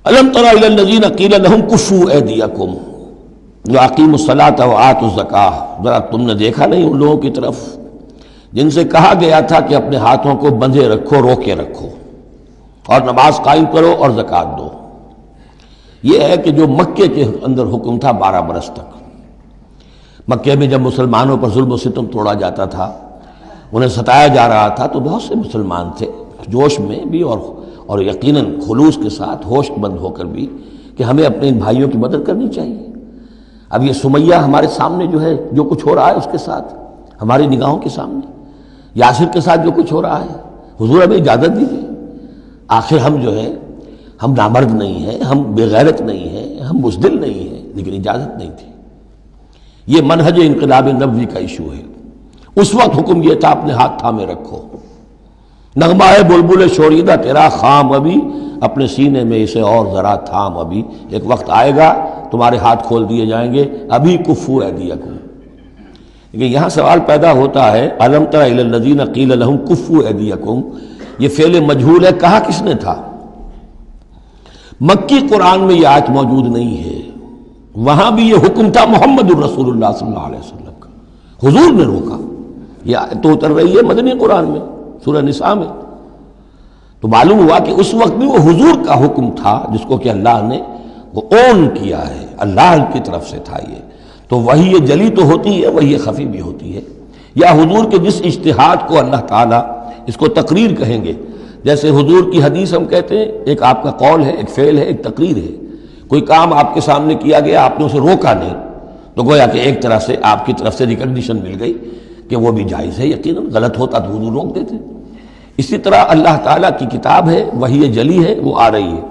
الم تر الی الذین قیل لهم کفوا ایدیکم واقیموا الصلاۃ وآتوا الزکاۃ، ذرا تم نے دیکھا نہیں ان لوگوں کی طرف جن سے کہا گیا تھا کہ اپنے ہاتھوں کو بندھے رکھو، روکے رکھو، اور نماز قائم کرو اور زکوٰۃ دو۔ یہ ہے کہ جو مکے کے اندر حکم تھا 12 برس تک، مکے میں جب مسلمانوں پر ظلم و ستم توڑا جاتا تھا، انہیں ستایا جا رہا تھا، تو بہت سے مسلمان تھے جوش میں بھی اور یقیناً خلوص کے ساتھ ہوش مند ہو کر بھی کہ ہمیں اپنے ان بھائیوں کی مدد کرنی چاہیے۔ اب یہ سمیہ ہمارے سامنے جو ہے، جو کچھ ہو رہا ہے اس کے ساتھ ہماری نگاہوں کے سامنے، یاسر کے ساتھ جو کچھ ہو رہا ہے، حضور ہمیں اجازت دیجیے۔ آخر ہم جو ہے، ہم نامرد نہیں ہیں، ہم بے غیرت نہیں ہیں، ہم بزدل نہیں ہیں، لیکن اجازت نہیں تھی۔ یہ منہج انقلاب نبوی کا ایشو ہے۔ اس وقت حکم یہ تھا اپنے ہاتھ تھامے رکھو، نغمہ ہے بلبل شوریدہ تیرا خام ابھی، اپنے سینے میں اسے اور ذرا تھام ابھی، ایک وقت آئے گا تمہارے ہاتھ کھول دیے جائیں گے، ابھی کفوا ایدیکم۔ لیکن یہاں سوال پیدا ہوتا ہے، الم تر الی الذین قیل لهم کفوا ایدیکم، یہ فعل مجہول ہے، کہا کس نے تھا؟ مکی قرآن میں یہ آیت موجود نہیں ہے، وہاں بھی یہ حکم تھا محمد الرسول اللہ صلی اللہ علیہ وسلم کا، حضور نے روکا۔ یہ آیت تو اتر رہی ہے مدنی قرآن میں، سورہ نساء میں، تو معلوم ہوا کہ اس وقت بھی وہ حضور کا حکم تھا جس کو کہ اللہ نے وہ اون کیا ہے، اللہ کی طرف سے تھا یہ۔ تو وہی یہ جلی تو ہوتی ہے، وہی یہ خفی بھی ہوتی ہے، یا حضور کے جس اجتہاد کو اللہ تعالیٰ اس کو تقریر کہیں گے، جیسے حضور کی حدیث ہم کہتے ہیں، ایک آپ کا قول ہے، ایک فعل ہے، ایک تقریر ہے۔ کوئی کام آپ کے سامنے کیا گیا، آپ نے اسے روکا نہیں، تو گویا کہ ایک طرح سے آپ کی طرف سے ریکگنیشن مل گئی کہ وہ بھی جائز ہے۔ یقیناً غلط ہوتا تو حضور روک دیتے۔ اسی طرح اللہ تعالیٰ کی کتاب ہے، وحی جلی ہے، وہ آ رہی ہے،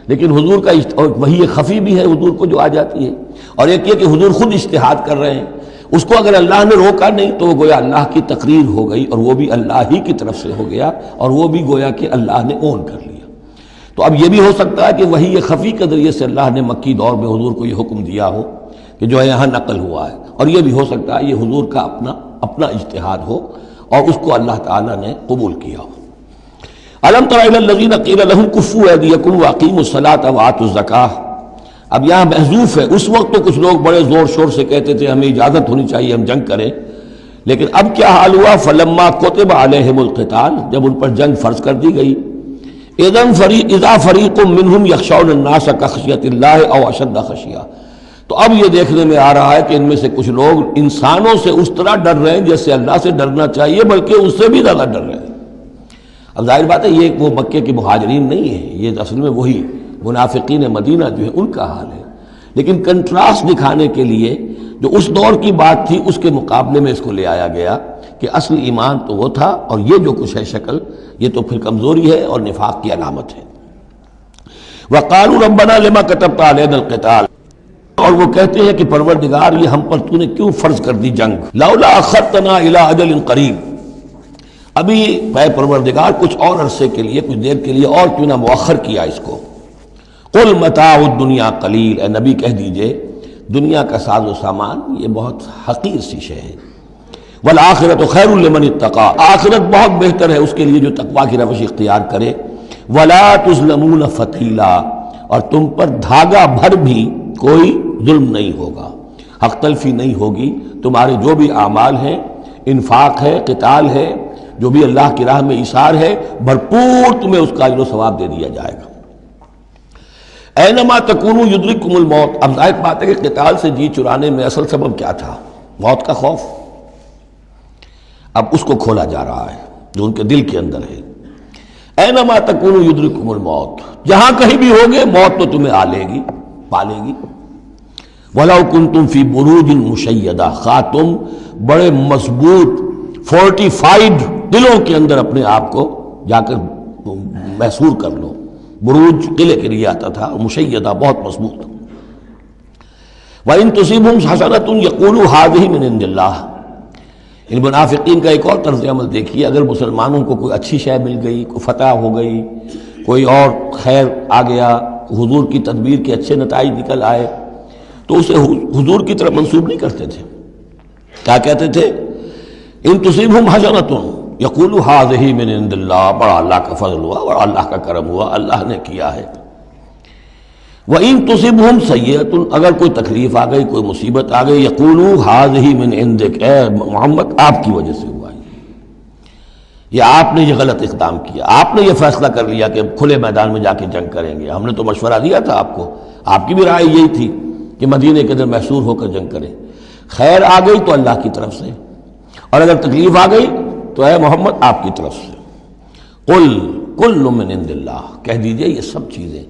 لیکن حضور کا وحی خفی بھی ہے حضور کو جو آ جاتی ہے، اور ایک یہ کہ حضور خود اجتہاد کر رہے ہیں، اس کو اگر اللہ نے روکا نہیں تو وہ گویا اللہ کی تقریر ہو گئی، اور وہ بھی اللہ ہی کی طرف سے ہو گیا، اور وہ بھی گویا کہ اللہ نے اون کر لیا۔ تو اب یہ بھی ہو سکتا ہے کہ وحی خفی کے ذریعے سے اللہ نے مکی دور میں حضور کو یہ حکم دیا ہو کہ جو ہے یہاں نقل ہوا ہے، اور یہ بھی ہو سکتا ہے یہ حضور کا اپنا اجتہاد ہو اور اس کو اللہ تعالیٰ نے قبول کیا ہو۔ الم تر الی الذین قیل لهم کفوا ایدیکم واقیموا الصلاۃ وآتوا الزکاۃ، اب یہاں محذوف ہے۔ اس وقت تو کچھ لوگ بڑے زور شور سے کہتے تھے ہمیں اجازت ہونی چاہیے، ہم جنگ کریں، لیکن اب کیا حال ہوا؟ فلما کتب علیہم القتال، جب ان پر جنگ فرض کر دی گئی، اذا فریق منہم یخشون الناس کخشیۃ اللہ او اشد خشیہ، تو اب یہ دیکھنے میں آ رہا ہے کہ ان میں سے کچھ لوگ انسانوں سے اس طرح ڈر رہے ہیں جیسے اللہ سے ڈرنا چاہیے، بلکہ اس سے بھی زیادہ ڈر رہے ہیں۔ اب ظاہر بات ہے یہ وہ مکے کے مہاجرین نہیں ہیں، یہ اصل میں وہی منافقین مدینہ جو ہے ان کا حال ہے، لیکن کنٹراسٹ دکھانے کے لیے جو اس دور کی بات تھی اس کے مقابلے میں اس کو لے آیا گیا کہ اصل ایمان تو وہ تھا، اور یہ جو کچھ ہے شکل، یہ تو پھر کمزوری ہے اور نفاق کی علامت ہے۔ وَقَالُوا رَبَّنَا لِمَا كَتَبْتَ عَلَيْنَا الْقِتَالَ، اور وہ کہتے ہیں کہ پروردگار یہ ہم پر تو نے کیوں فرض کر دی جنگ، لَوْلَا أَخَّرْتَنَا إِلَىٰ أَجَلٍ قَرِيبٍ، ابھی اے پروردگار کچھ اور عرصے کے لیے، کچھ دیر کے لیے اور کیوں نہ مؤخر کیا اس کو۔ قُلْ مَتَاعُ الدُّنْيَا قَلِيلٌ، اے نبی کہہ دیجئے دنیا کا ساز و سامان یہ بہت حقیر سی شے ہے، وَالْآخِرَةُ خَيْرٌ لِمَنِ اتَّقَىٰ، آخرت بہت بہتر ہے اس کے لیے جو تقویٰ کی روش اختیار کرے، وَلَا تُظْلَمُونَ فَتِيلًا، اور تم پر دھاگا بھر بھی کوئی ظلم نہیں ہوگا، حق تلفی نہیں ہوگی، تمہارے جو بھی اعمال ہیں، انفاق ہے، قتال ہے، جو بھی اللہ کی راہ میں ایثار ہے، بھرپور تمہیں اس کا اجر و ثواب دے دیا جائے گا۔ اینما تکونوا یدرککم الموت، اب ظاہر بات ہے کہ قتال سے جی چرانے میں اصل سبب کیا تھا؟ موت کا خوف۔ اب اس کو کھولا جا رہا ہے جو ان کے دل کے اندر ہے۔ اینما تکونوا یدرککم الموت، جہاں کہیں بھی ہوگے موت تو تمہیں آ لے گی، پا لے گی۔ وَلَوْ كُنْتُمْ فِي بُرُوجٍ مُشَيَّدَةٍ، خواہ تم بڑے مضبوط فورٹیفائڈ دلوں کے اندر اپنے آپ کو جا کر محصور کر لو، بروج قلعے کے لیے آتا تھا، مشیدہ بہت مضبوط۔ وَإِن تُصِبْهُمْ حَسَنَةٌ يَقُولُوا هَٰذِهِ مِنْ عِندِ اللَّهِ، ان منافقین کا ایک اور طرز عمل دیکھیے، اگر مسلمانوں کو کوئی اچھی شے مل گئی، کوئی فتح ہو گئی، کوئی اور خیر آ گیا، حضور کی تدبیر کے اچھے نتائج نکل آئے، تو اسے حضور کی طرف منسوب نہیں کرتے تھے، کیا کہتے تھے؟ ان تصیبہم حسنۃ یقولوا ھذہ من عند اللہ، بڑا اللہ کا فضل ہوا، بڑا اللہ کا کرم ہوا، اللہ نے کیا ہے۔ وَإِن تُصِبْهُمْ سَيِّئَةٌ، اگر کوئی تکلیف آ گئی، کوئی مصیبت آ گئی، یقولوا هذه من عندک، اے محمد آپ کی وجہ سے ہوا ہے، یا آپ نے یہ غلط اقدام کیا، آپ نے یہ فیصلہ کر لیا کہ کھلے میدان میں جا کے جنگ کریں گے، ہم نے تو مشورہ دیا تھا آپ کو، آپ کی بھی رائے یہی تھی کہ مدینے کے اندر محصور ہو کر جنگ کریں، خیر آ گئی تو اللہ کی طرف سے، اور اگر تکلیف آ گئی تو اے محمد آپ کی طرف سے، قل کل من عند اللہ، کہہ دیجئے یہ سب چیزیں،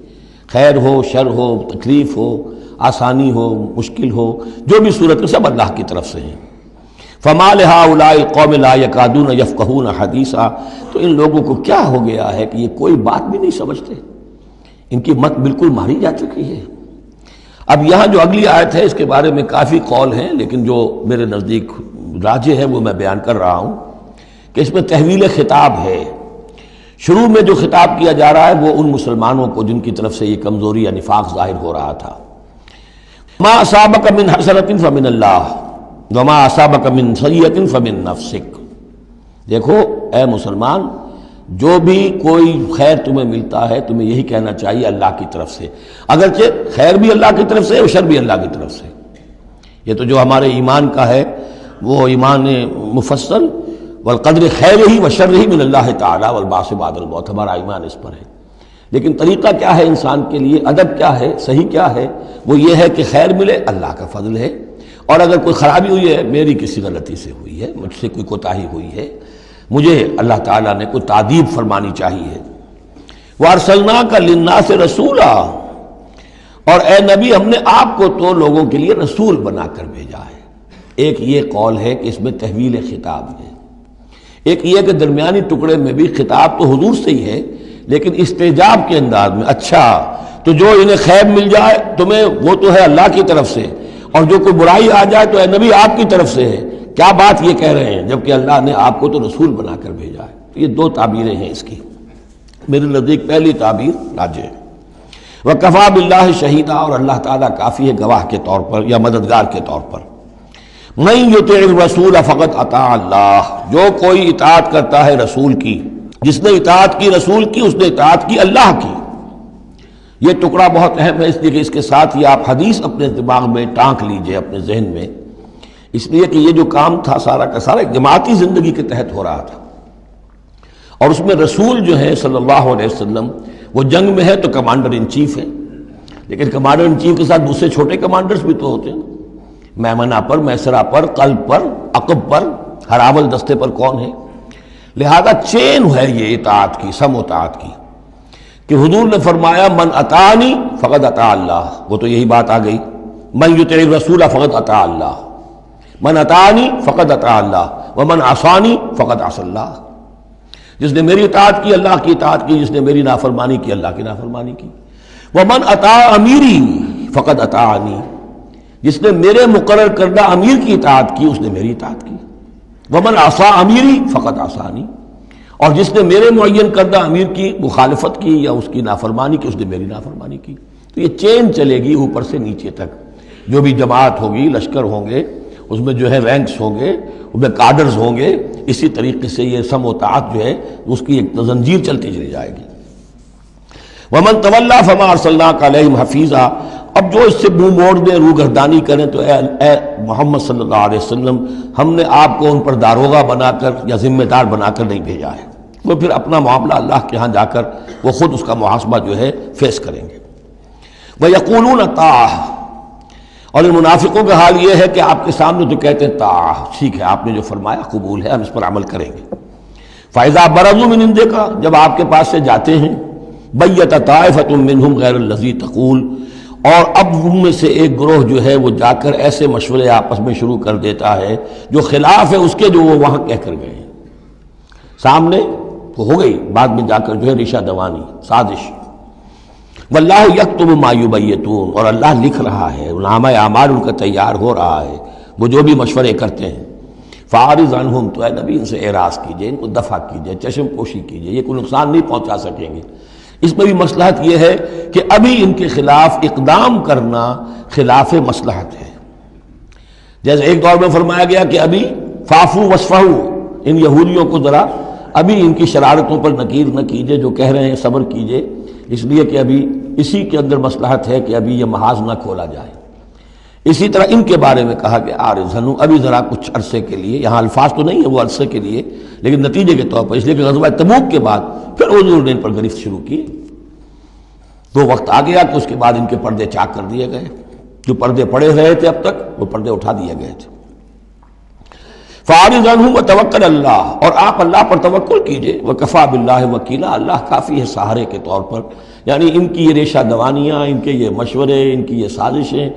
خیر ہو، شر ہو، تکلیف ہو، آسانی ہو، مشکل ہو، جو بھی صورت سب اللہ کی طرف سے ہیں۔ فما لہؤلاء القوم لا یکادون یفقہون حدیثا، تو ان لوگوں کو کیا ہو گیا ہے کہ یہ کوئی بات بھی نہیں سمجھتے، ان کی مت بالکل ماری جا چکی ہے۔ اب یہاں جو اگلی آیت ہے اس کے بارے میں کافی قول ہیں، لیکن جو میرے نزدیک راجح ہے وہ میں بیان کر رہا ہوں کہ اس میں تحویل خطاب ہے۔ شروع میں جو خطاب کیا جا رہا ہے وہ ان مسلمانوں کو جن کی طرف سے یہ کمزوری یا نفاق ظاہر ہو رہا تھا۔ ما اصابک من حسنۃ فمن اللہ وما اصابک من سیئۃ فمن نفسک، دیکھو اے مسلمان، جو بھی کوئی خیر تمہیں ملتا ہے تمہیں یہی کہنا چاہیے اللہ کی طرف سے، اگرچہ خیر بھی اللہ کی طرف سے اور شر بھی اللہ کی طرف سے۔ یہ تو جو ہمارے ایمان کا ہے وہ ایمان مفصل، والقدر خیرہ وشرہ من اللہ تعالی والبعث بعد الموت، ہمارا ایمان اس پر ہے۔ لیکن طریقہ کیا ہے انسان کے لیے، ادب کیا ہے، صحیح کیا ہے، وہ یہ ہے کہ خیر ملے اللہ کا فضل ہے، اور اگر کوئی خرابی ہوئی ہے میری کسی غلطی سے ہوئی ہے، مجھ سے کوئی کوتاہی ہوئی ہے، مجھے اللہ تعالیٰ نے کوئی تعدیب فرمانی چاہیے۔ وَأَرْسَلْنَاكَ لِلنَّاسِ رَسُولًا، اور اے نبی ہم نے آپ کو تو لوگوں کے لیے رسول بنا کر بھیجا ہے۔ ایک یہ قول ہے کہ اس میں تحویل خطاب ہے، ایک یہ کہ درمیانی ٹکڑے میں بھی خطاب تو حضور سے ہی ہے لیکن استجاب کے انداز میں، اچھا تو جو انہیں خیر مل جائے تمہیں وہ تو ہے اللہ کی طرف سے، اور جو کوئی برائی آ جائے تو اے نبی آپ کی طرف سے ہے۔ کیا بات یہ کہہ رہے ہیں جبکہ اللہ نے آپ کو تو رسول بنا کر بھیجا ہے؟ تو یہ دو تعبیریں ہیں اس کی، میرے نزدیک پہلی تعبیر راجح ہے۔ وَكَفَى بِاللَّهِ شَهِيدًا، اور اللہ تعالیٰ کافی ہے گواہ کے طور پر یا مددگار کے طور پر۔ مَن يُطِعِ الرَّسُولَ فَقَدْ أَطَاعَ اللَّهَ، جو کوئی اطاعت کرتا ہے رسول کی، جس نے اطاعت کی رسول کی اس نے اطاعت کی اللہ کی۔ یہ ٹکڑا بہت اہم ہے، اس لیے کہ اس کے ساتھ ہی آپ حدیث اپنے دماغ میں ٹانک لیجئے، اپنے ذہن میں، اس لیے کہ یہ جو کام تھا سارا کا سارا ایک جماعتی زندگی کے تحت ہو رہا تھا، اور اس میں رسول جو ہے صلی اللہ علیہ وسلم وہ جنگ میں ہے تو کمانڈر ان چیف ہے، لیکن کمانڈر ان چیف کے ساتھ دوسرے چھوٹے کمانڈرز بھی تو ہوتے ہیں، میمنہ پر، میسرہ پر، قلب پر، عقب پر، ہر اول دستے پر کون ہے۔ لہذا چین ہے یہ اطاعت کی، سم اطاعت کی، کہ حضور نے فرمایا من اطاعنی فقد اطاع اللہ، وہ تو یہی بات آ گئی، من یطع الرسول فقد اطاع اللہ، من اطاعنی فقد اطاع اللہ ومن عصانی فقد عصى اللہ، جس نے میری اطاعت کی اللہ کی اطاعت کی، جس نے میری نافرمانی کی اللہ کی نافرمانی کی۔ ومن اطاع امیری فقد اطاعنی، جس نے میرے مقرر کردہ امیر کی اطاعت کی اس نے میری اطاعت کی۔ ومن عصى امیری فقد عصانی، اور جس نے میرے معین کردہ امیر کی مخالفت کی یا اس کی نافرمانی کی اس نے میری نافرمانی کی۔ تو یہ چین چلے گی اوپر سے نیچے تک، جو بھی جماعت ہوگی، لشکر ہوں گے، اس میں جو ہے رینکس ہوں گے، اس میں کارڈرز ہوں گے، اسی طریقے سے یہ سم و طاعت جو ہے اس کی ایک زنجیر چلتی چلی جائے گی۔ ومن تولیٰ فما ارسلناک علیہم حفیظا، اب جو اس سے منہ موڑ دیں، روگردانی کریں، تو اے محمد صلی اللہ علیہ وسلم ہم نے آپ کو ان پر داروغہ بنا کر یا ذمہ دار بنا کر نہیں بھیجا ہے، وہ پھر اپنا معاملہ اللہ کے ہاں جا کر وہ خود اس کا محاسبہ جو ہے فیس کریں گے۔ وَيَقُولُونَ طَاعَةٌ، اور ان منافقوں کا حال یہ ہے کہ آپ کے سامنے تو کہتے ہیں طاعہ، ٹھیک ہے آپ نے جو فرمایا قبول ہے، ہم اس پر عمل کریں گے۔ فَإِذَا بَرَزُوا مِنْ عِنْدِكَ، جب آپ کے پاس سے جاتے ہیں، بَيَّتَ طَائِفَةٌ مِّنْهُمْ غَيْرَ الَّذِي تَقُولُ، اور اب ان میں سے ایک گروہ جو ہے وہ جا کر ایسے مشورے آپس میں شروع کر دیتا ہے جو خلاف ہے اس کے جو وہ وہاں کہہ کر گئے ہیں۔ سامنے تو ہو گئی، بعد میں جا کر جو ہے ریشہ دوانی، سازش۔ واللہ یکتب ما یبیتون، اور اللہ لکھ رہا ہے، نامہ اعمال ان کا تیار ہو رہا ہے، وہ جو بھی مشورے کرتے ہیں۔ فاعرض عنہم، تو اے نبی ان سے اعراض کیجئے، ان کو دفع کیجئے، چشم پوشی کیجئے، یہ کوئی نقصان نہیں پہنچا سکیں گے۔ اس میں بھی مصلحت یہ ہے کہ ابھی ان کے خلاف اقدام کرنا خلاف مصلحت ہے۔ جیسے ایک دور میں فرمایا گیا کہ ابھی فاعفوا واصفحوا، ان یہودیوں کو ذرا ابھی ان کی شرارتوں پر نکیر نہ کیجئے، جو کہہ رہے ہیں صبر کیجئے، اس لیے کہ ابھی اسی کے اندر مصلحت ہے کہ ابھی یہ محاذ نہ کھولا جائے۔ اسی طرح ان کے بارے میں کہا کہ آرزنو، ابھی ذرا کچھ عرصے کے لیے، یہاں الفاظ تو نہیں ہے وہ عرصے کے لیے، لیکن نتیجے کے طور پر، اس لیے کہ غزوہ تبوک کے بعد پھر حضور نے ان پر گرفت شروع کی، تو وقت آ گیا کہ اس کے بعد ان کے پردے چاک کر دیے گئے، جو پردے پڑے رہے تھے اب تک وہ پردے اٹھا دیے گئے تھے۔ فَأَعْرِضْ عَنْهُمْ وَتَوَكَّلْ عَلَى اللَّهِ، اور آپ اللہ پر توکل کیجئے، وَكَفَىٰ بِاللَّهِ وَكِيلًا، اللہ کافی ہے سہارے کے طور پر۔ یعنی ان کی یہ ریشہ دوانیاں، ان کے یہ مشورے، ان کی یہ سازشیں،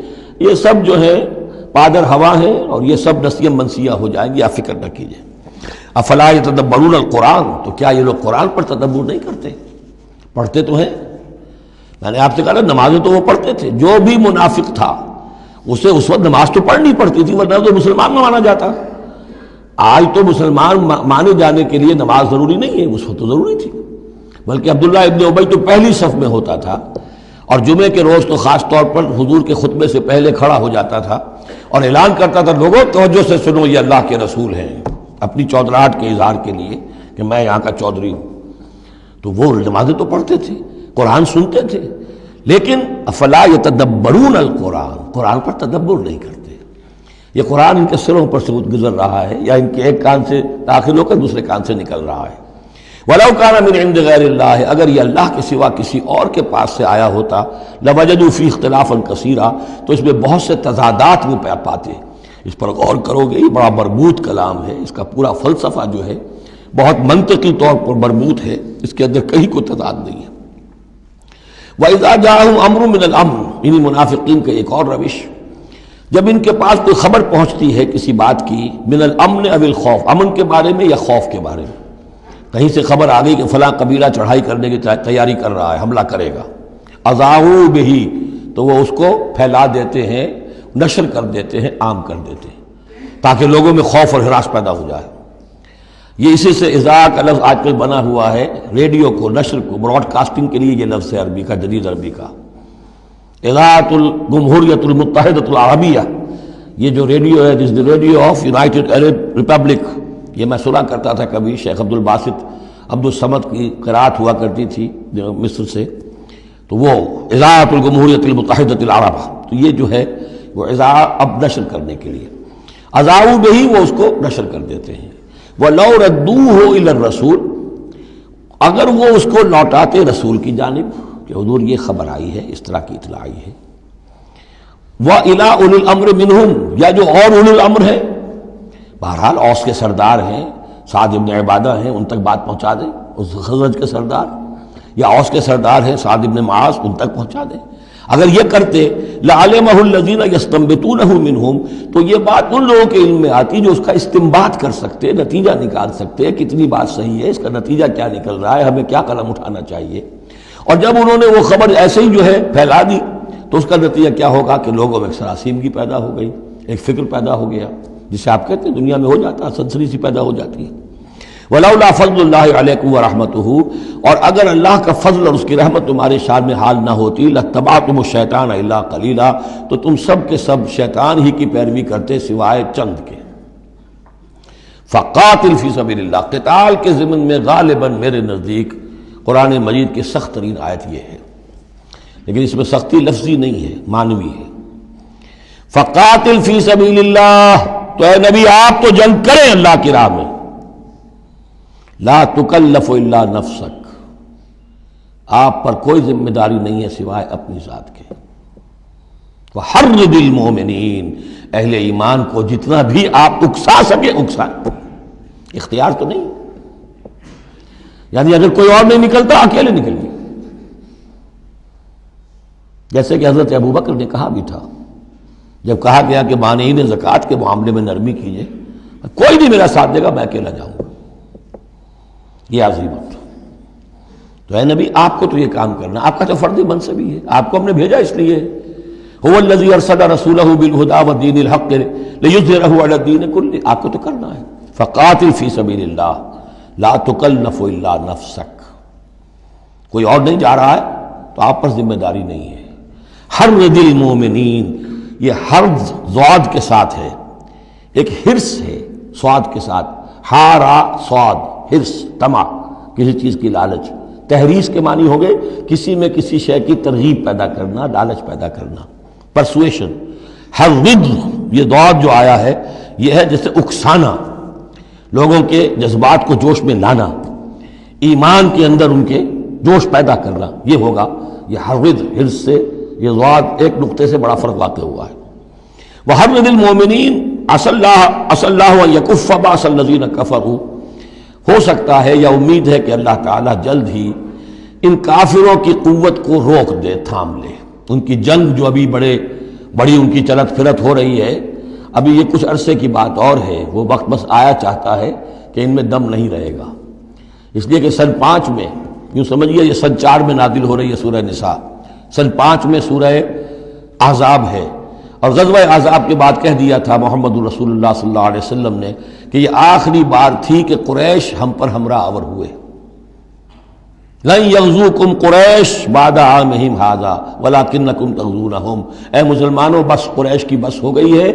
یہ سب جو ہے پادر ہوا ہیں، اور یہ سب نسیاں منسیہ ہو جائیں گی، آپ فکر نہ کیجئے۔ افلا یتدبرون القرآن، تو کیا یہ لوگ قرآن پر تدبر نہیں کرتے؟ پڑھتے تو ہیں، میں نے آپ سے کہا نا نمازیں تو وہ پڑھتے تھے، جو بھی منافق تھا اسے اس وقت نماز تو پڑھنی پڑتی تھی، ورنہ تو مسلمان نہ مانا جاتا۔ آج تو مسلمان مانے جانے کے لیے نماز ضروری نہیں ہے، اس وقت تو ضروری تھی، بلکہ عبداللہ ابن ابی تو پہلی صف میں ہوتا تھا، اور جمعے کے روز تو خاص طور پر حضور کے خطبے سے پہلے کھڑا ہو جاتا تھا اور اعلان کرتا تھا، لوگوں توجہ سے سنو، یہ اللہ کے رسول ہیں، اپنی چودراہٹ کے اظہار کے لیے کہ میں یہاں کا چودھری ہوں۔ تو وہ نمازیں تو پڑھتے تھے، قرآن سنتے تھے، لیکن افلا یتدبرون القرآن، قرآن پر تدبر نہیں کرتے۔ یہ قرآن ان کے سروں پر سے گزر رہا ہے، یا ان کے ایک کان سے داخل ہو کر دوسرے کان سے نکل رہا ہے۔ وَلَوْ كَانَ مِنْ عِنْدِ غَيْرِ اللَّهِ، اگر یہ اللہ کے سوا کسی اور کے پاس سے آیا ہوتا، لَوَجَدُوا فِيهِ اخْتِلَافًا كَثِيرًا، تو اس میں بہت سے تضادات وہ پاتے۔ اس پر غور کرو گے، یہ بڑا مربوط کلام ہے، اس کا پورا فلسفہ جو ہے بہت منطقی طور پر مربوط ہے، اس کے اندر کہیں کوئی تضاد نہیں ہے۔ وَإِذَا جَاءَهُمْ أَمْرٌ مِّنَ الْأَمْرِ، انہی منافقین کا ایک اور روش، جب ان کے پاس کوئی خبر پہنچتی ہے کسی بات کی، من الامن او الخوف، امن کے بارے میں یا خوف کے بارے میں، کہیں سے خبر آ گئی کہ فلاں قبیلہ چڑھائی کرنے کی تیاری کر رہا ہے، حملہ کرے گا، اذاعوا بہ، تو وہ اس کو پھیلا دیتے ہیں، نشر کر دیتے ہیں، عام کر دیتے ہیں، تاکہ لوگوں میں خوف اور ہراس پیدا ہو جائے۔ یہ اسی سے اذاع کا لفظ آج کل بنا ہوا ہے، ریڈیو کو، نشر کو، براڈ کاسٹنگ کے لیے یہ لفظ ہے عربی کا، جدید عربی کا، اذاعۃ الجمہوریۃ المتحدۃ العربیہ، یہ جو ریڈیو ہے، this radio of United Arab republic, یہ میں سنا کرتا تھا کبھی، شیخ عبد الباسط عبد الصمد کی قرات ہوا کرتی تھی مصر سے، تو وہ اذاعۃ الجمہوریۃ المتحدۃ العرب، تو یہ جو ہے وہ اذاع اب نشر کرنے کے لیے، اذاعوا بہ، وہ اس کو نشر کر دیتے ہیں۔ وَلَوْ رَدُّوهُ إِلَى الرَّسُولِ، اگر وہ اس کو لوٹاتے رسول کی جانب کہ حضور یہ خبر آئی ہے، اس طرح کی اطلاع آئی ہے، وَإِلَىٰ أُولِي الْأَمْرِ مِنْهُمْ، یا جو اور اولو الامر ہے، بہرحال اوس کے سردار ہیں، سعد ابن عبادہ ہیں، ان تک بات پہنچا دیں، اس خزرج کے سردار، یا اوس کے سردار ہیں سعد ابن معاذ، ان تک پہنچا دیں۔ اگر یہ کرتے لَعَلِمَهُ الَّذِينَ يَسْتَنبِطُونَهُ مِنْهُمْ، تو یہ بات ان لوگوں کے علم میں آتی جو اس کا استنباط کر سکتے، نتیجہ نکال سکتے، کتنی بات صحیح ہے، اس کا نتیجہ کیا نکل رہا ہے، ہمیں کیا قدم اٹھانا چاہیے۔ اور جب انہوں نے وہ خبر ایسے ہی جو ہے پھیلا دی، تو اس کا نتیجہ کیا ہوگا کہ لوگوں میں ایک سراسیمگی پیدا ہو گئی، ایک فکر پیدا ہو گیا، جسے آپ کہتے ہیں دنیا میں ہو جاتا ہے، سنسنی سی پیدا ہو جاتی ہے۔ وَلَوْلَا فَضْلُ اللَّهِ عَلَيْكُمْ وَرَحْمَتُهُ، اور اگر اللہ کا فضل اور اس کی رحمت تمہارے شان میں حال نہ ہوتی، لَاتَّبَعْتُمُ الشَّيْطَانَ إِلَّا قَلِيلًا، تو تم سب کے سب شیطان ہی کی پیروی کرتے سوائے چند کے۔ فَقَاتِلْ فِي سَبِيلِ اللَّهِ، قتال کے ضمن میں غالباً میرے نزدیک قرآن مجید کی سخت ترین آیت یہ ہے، لیکن اس میں سختی لفظی نہیں ہے، معنوی ہے۔ فَقَاتِلْ فِي سَبِيلِ اللَّهِ، تو اے نبی آپ تو جنگ کریں اللہ کی راہ میں، لا تکلف الا نفسک، آپ پر کوئی ذمہ داری نہیں ہے سوائے اپنی ذات کے۔ وحرض المؤمنین، اہل ایمان کو جتنا بھی آپ اکسا سکے اکسائیں، اختیار تو نہیں، یعنی اگر کوئی اور نہیں نکلتا اکیلے نکلیے، جیسے کہ حضرت ابوبکر نے کہا بھی تھا، جب کہا گیا کہ مانعین زکوٰۃ کے معاملے میں نرمی کیجیے، کوئی نہیں میرا ساتھ دے گا، میں اکیلا جاؤں گا، یہ عظیمت۔ تو اے نبی آپ کو تو یہ کام کرنا، آپ کا تو فرض منصب ہی ہے، آپ کو ہم نے بھیجا اس لیے، هو الذی ارسل رسولہ بالہدی ودین الحق لیظہرہ علی الدین کلہ، آپ کو تو کرنا ہے۔ فقاتل فی سبیل اللہ لا تکلف الا نفسک، کوئی اور نہیں جا رہا ہے تو آپ پر ذمہ داری نہیں ہے۔ حرض المؤمنین، یہ حرض ضاد کے ساتھ ہے، ایک حرص ہے صاد کے ساتھ، حارا صاد، حرص، طمع، کسی چیز کی لالچ، تحریص کے معنی ہو گئے کسی میں کسی شے کی ترغیب پیدا کرنا، لالچ پیدا کرنا، پرسویشن۔ حرض، یہ ضاد جو آیا ہے یہ ہے جیسے اکسانا، لوگوں کے جذبات کو جوش میں لانا، ایمان کے اندر ان کے جوش پیدا کرنا، یہ ہوگا یہ حرض۔ حرص سے یہ ضاد ایک نقطے سے بڑا فرق واقع ہوا ہے۔ وحرض المومنین عسى الله ان يكف باس الذين كفروا، ہو سکتا ہے یا امید ہے کہ اللہ تعالیٰ جلد ہی ان کافروں کی قوت کو روک دے، تھام لے۔ ان کی جنگ جو ابھی بڑی ان کی چلت پھرت ہو رہی ہے، ابھی یہ کچھ عرصے کی بات اور ہے، وہ وقت بس آیا چاہتا ہے کہ ان میں دم نہیں رہے گا۔ اس لیے کہ سن 5 میں، یوں سمجھیے یہ سن 4 میں نازل ہو رہی ہے سورہ نساء، سن 5 میں سورہ احزاب ہے، اور غزوہ احزاب کے بعد کہہ دیا تھا محمد رسول اللہ صلی اللہ علیہ وسلم نے کہ یہ آخری بار تھی کہ قریش ہم پر ہمراہ آور ہوئے۔ لن یغزوکم قریش بعد عامہم ھذا ولکنکم تغزونہم، اے مسلمانوں بس قریش کی بس ہو گئی ہے،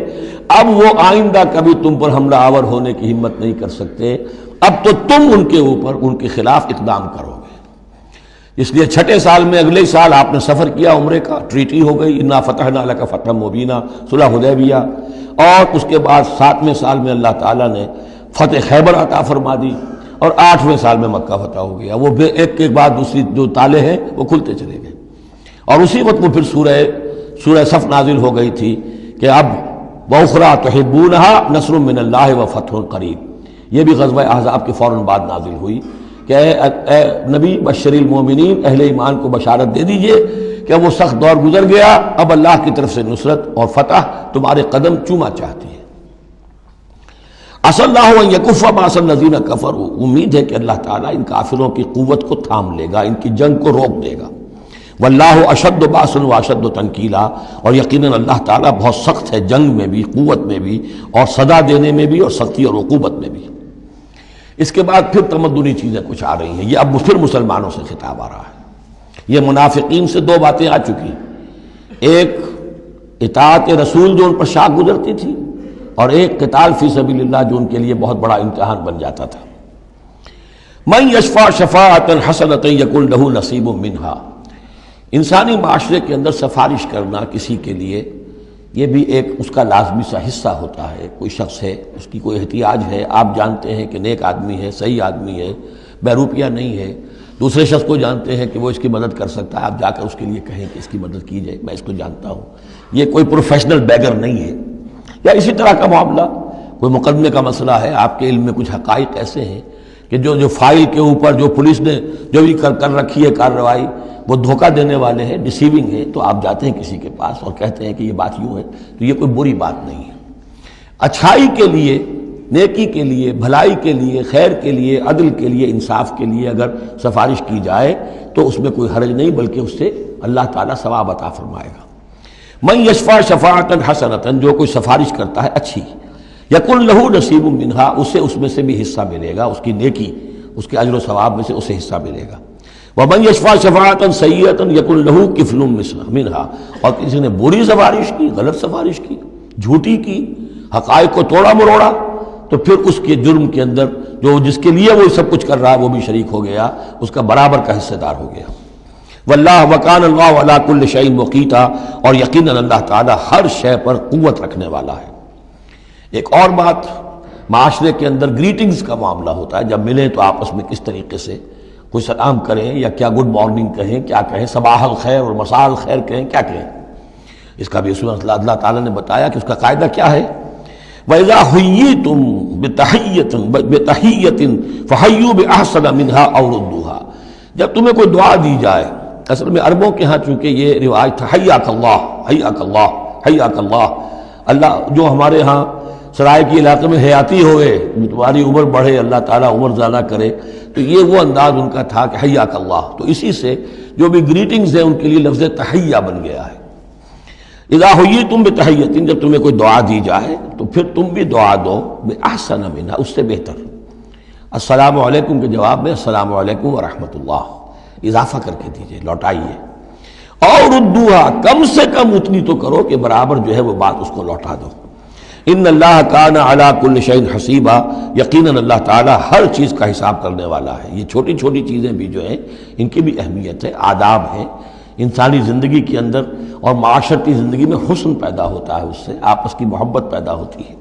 اب وہ آئندہ کبھی تم پر حملہ آور ہونے کی ہمت نہیں کر سکتے، اب تو تم ان کے اوپر ان کے خلاف اقدام کرو گے۔ اس لیے 6 سال میں اگلے سال آپ نے سفر کیا عمرے کا، ٹریٹی ہو گئی، انا فتحنا لک فتحا مبینا، صلح حدیبیہ، اور اس کے بعد 7ویں سال میں اللہ تعالیٰ نے فتح خیبر عطا فرما دی، اور 8ویں سال میں مکہ فتح ہو گیا۔ وہ ایک کے بعد دوسری جو تالے ہیں وہ کھلتے چلے گئے، اور اسی وقت وہ پھر سورہ صف نازل ہو گئی تھی کہ اب وَأُخْرَىٰ تُحِبُّونَهَا نَصْرٌ مِّنَ اللَّهِ وَفَتْحٌ قَرِيبٌ، یہ بھی غزوہ احزاب کے فوراً بعد نازل ہوئی کہ اے نبی بشر المومنین، اہل ایمان کو بشارت دے دیجئے کہ اب وہ سخت دور گزر گیا، اب اللہ کی طرف سے نصرت اور فتح تمہارے قدم چوما چاہتی ہے۔ عسى الله ان يكف باس الذين كفروا، امید ہے کہ اللہ تعالیٰ ان کافروں کی قوت کو تھام لے گا، ان کی جنگ کو روک دے گا۔ واللہ اشد باسا واشد تنکیلا، اور یقیناً اللہ تعالیٰ بہت سخت ہے جنگ میں بھی، قوت میں بھی، اور سزا دینے میں بھی، اور سختی اور عقوبت میں بھی۔ اس کے بعد پھر تمدنی چیزیں کچھ آ رہی ہیں، یہ اب پھر مسلمانوں سے خطاب آ رہا ہے۔ یہ منافقین سے 2 باتیں آ چکی، ایک اطاعت رسول جو ان پر شاق گزرتی تھی، اور ایک قتال فی سبیل اللہ جو ان کے لیے بہت بڑا امتحان بن جاتا تھا۔ من یشفع شفاعۃ حسنۃ یکن لہ نصیب منہا، انسانی معاشرے کے اندر سفارش کرنا کسی کے لیے یہ بھی ایک اس کا لازمی سا حصہ ہوتا ہے۔ کوئی شخص ہے، اس کی کوئی احتیاج ہے، آپ جانتے ہیں کہ نیک آدمی ہے، صحیح آدمی ہے، بیروپیہ نہیں ہے، دوسرے شخص کو جانتے ہیں کہ وہ اس کی مدد کر سکتا ہے، آپ جا کر اس کے لیے کہیں کہ اس کی مدد کی جائے، میں اس کو جانتا ہوں، یہ کوئی پروفیشنل بیگر نہیں ہے۔ یا اسی طرح کا معاملہ، کوئی مقدمے کا مسئلہ ہے، آپ کے علم میں کچھ حقائق ایسے ہیں کہ جو فائل کے اوپر جو پولیس نے جو بھی کر رکھی ہے کارروائی، وہ دھوکہ دینے والے ہیں، ڈیسیونگ ہے، تو آپ جاتے ہیں کسی کے پاس اور کہتے ہیں کہ یہ بات یوں ہے، تو یہ کوئی بری بات نہیں ہے۔ اچھائی کے لیے، نیکی کے لیے، بھلائی کے لیے، خیر کے لیے، عدل کے لیے، انصاف کے لیے اگر سفارش کی جائے تو اس میں کوئی حرج نہیں، بلکہ اس سے اللہ تعالیٰ ثواب عطا فرمائے گا۔ من یشفع شفاعۃ حسنۃ، جو کوئی سفارش کرتا ہے اچھی، یکن لہ نصیب منہا، اسے اس میں سے بھی حصہ ملے گا، اس کی نیکی، اس کے اجر و ثواب میں سے اسے حصہ ملے گا۔ ومن یشفع شفاعۃ سیئۃ یکن لہ کفل منہا، اور کسی نے بری سفارش کی، غلط سفارش کی، جھوٹی کی، حقائق کو توڑا مروڑا، تو پھر اس کے جرم کے اندر جو جس کے لیے وہ سب کچھ کر رہا ہے وہ بھی شریک ہو گیا، اس کا برابر کا حصہ دار ہو گیا۔ واللہ وکان اللہ علی کل شیء مقیتا، اور یقیناً اللہ تعالیٰ ہر شے پر قوت رکھنے والا ہے۔ ایک اور بات، معاشرے کے اندر گریٹنگز کا معاملہ ہوتا ہے، جب ملیں تو آپس میں کس طریقے سے کوئی سلام کریں، یا کیا گڈ مارننگ کہیں، کیا کہیں، صباح الخیر اور مساء الخیر کہیں، کیا کہیں، اس کا بھی اللہ تعالیٰ نے بتایا کہ اس کا قاعدہ کیا ہے۔ وَإِذَا حُيِّيتُم بِتَحِيَّةٍ فَحَيُّوا بِأَحْسَنَ مِنْهَا أَوْ رُدُّوهَا، جب تمہیں کوئی دعا دی جائے، اصل میں عربوں کے ہاں چونکہ یہ رواج تھا حیاک اللہ، حیاک اللہ، حیاک اللہ، اللہ جو ہمارے ہاں سرائے کے علاقے میں حیاتی ہوئے، تمہاری عمر بڑھے، اللہ تعالیٰ عمر زیادہ کرے، تو یہ وہ انداز ان کا تھا کہ حیاک اللہ، تو اسی سے جو بھی گریٹنگز ہیں ان کے لیے لفظ تحیہ بن گیا ہے۔ اذا حییتم بتحیۃ، جب تمہیں کوئی دعا دی جائے تو پھر تم بھی دعا دو بأحسن منہا، اس سے بہتر۔ السلام علیکم کے جواب میں السلام علیکم ورحمۃ اللہ اضافہ کر کے دیجئے، لوٹائیے۔ اور ردوہا، کم سے کم اتنی تو کرو کہ برابر جو ہے وہ بات اس کو لوٹا دو۔ ان اللہ کان علی کل شیء حسیبا، یقیناً اللہ تعالیٰ ہر چیز کا حساب کرنے والا ہے۔ یہ چھوٹی چھوٹی چیزیں بھی جو ہیں ان کی بھی اہمیت ہے، آداب ہیں، انسانی زندگی کے اندر اور معاشرتی زندگی میں حسن پیدا ہوتا ہے، اس سے آپس کی محبت پیدا ہوتی ہے۔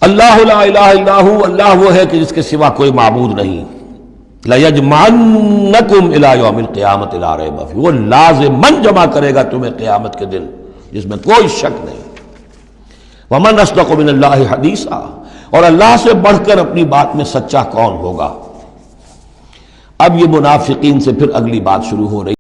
اللہ لا الہ الا ہو، اللہ وہ ہے کہ جس کے سوا کوئی معبود نہیں۔ لَيَجْمَعَنَّكُمْ إِلَىٰ يَوْمِ الْقِيَامَةِ لَا رَيْبَ فِيهِ، وہ لازماً جمع کرے گا تمہیں قیامت کے دن، جس میں کوئی شک نہیں۔ وَمَنْ أَصْدَقُ مِنَ اللَّهِ حَدِيثًا، اور اللہ سے بڑھ کر اپنی بات میں سچا کون ہوگا؟ اب یہ منافقین سے پھر اگلی بات شروع ہو رہی